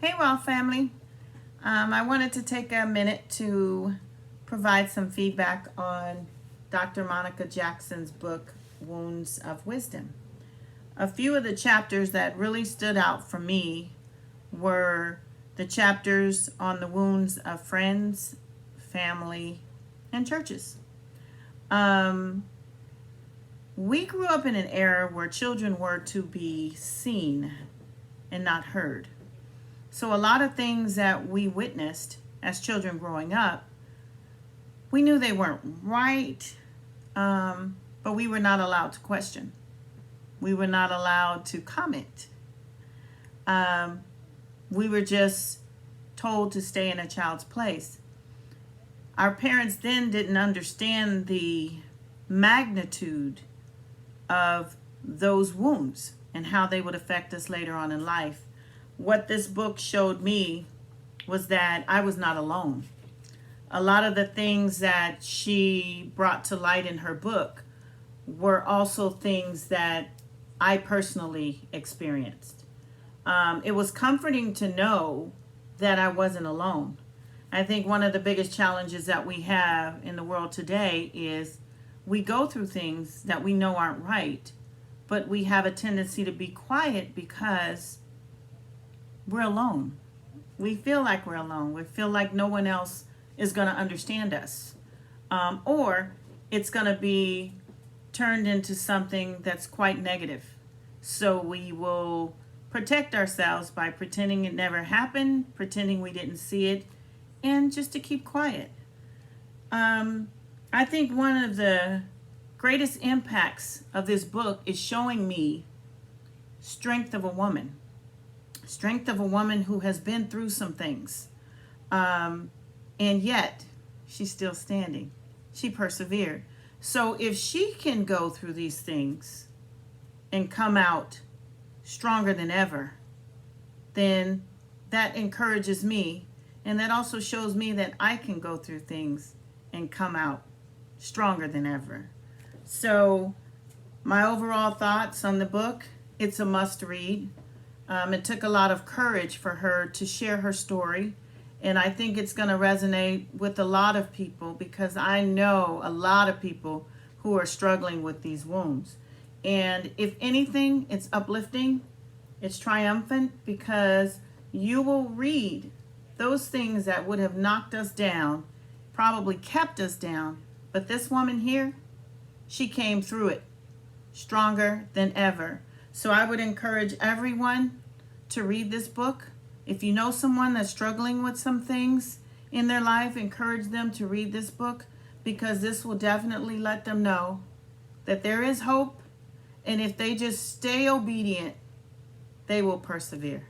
Hey, Raw family. I wanted to take a minute to provide some feedback on Dr. Monica Jackson's book, Wounds of Wisdom. A few of the chapters that really stood out for me were the chapters on the wounds of friends, family, and churches. Um, we grew up in an era where children were to be seen and not heard. So, a lot of things that we witnessed as children growing up, we knew they weren't right, but we were not allowed to question. We were not allowed to comment. Um, we were just told to stay in a child's place. Our parents then didn't understand the magnitude of those wounds and how they would affect us later on in life. What this book showed me was that I was not alone. A lot of the things that she brought to light in her book were also things that I personally experienced. It was comforting to know that I wasn't alone. I think one of the biggest challenges that we have in the world today is we go through things that we know aren't right, but we have a tendency to be quiet because we're alone. We feel like we're alone. We feel like no one else is going to understand us. Or it's going to be turned into something that's quite negative. So we will protect ourselves by pretending it never happened, pretending we didn't see it, and just to keep quiet. I think one of the greatest impacts of this book is showing me strength of a woman. Strength of a woman who has been through some things. And yet, she's still standing. She persevered. So if she can go through these things and come out stronger than ever, then that encourages me. And that also shows me that I can go through things and come out stronger than ever. So my overall thoughts on the book, it's a must read. It took a lot of courage for her to share her story. And I think it's going to resonate with a lot of people because I know a lot of people who are struggling with these wounds. And if anything, it's uplifting, it's triumphant because you will read those things that would have knocked us down, probably kept us down. But this woman here, she came through it stronger than ever. So I would encourage everyone to read this book. If you know someone that's struggling with some things in their life, encourage them to read this book because this will definitely let them know that there is hope. And if they just stay obedient, they will persevere.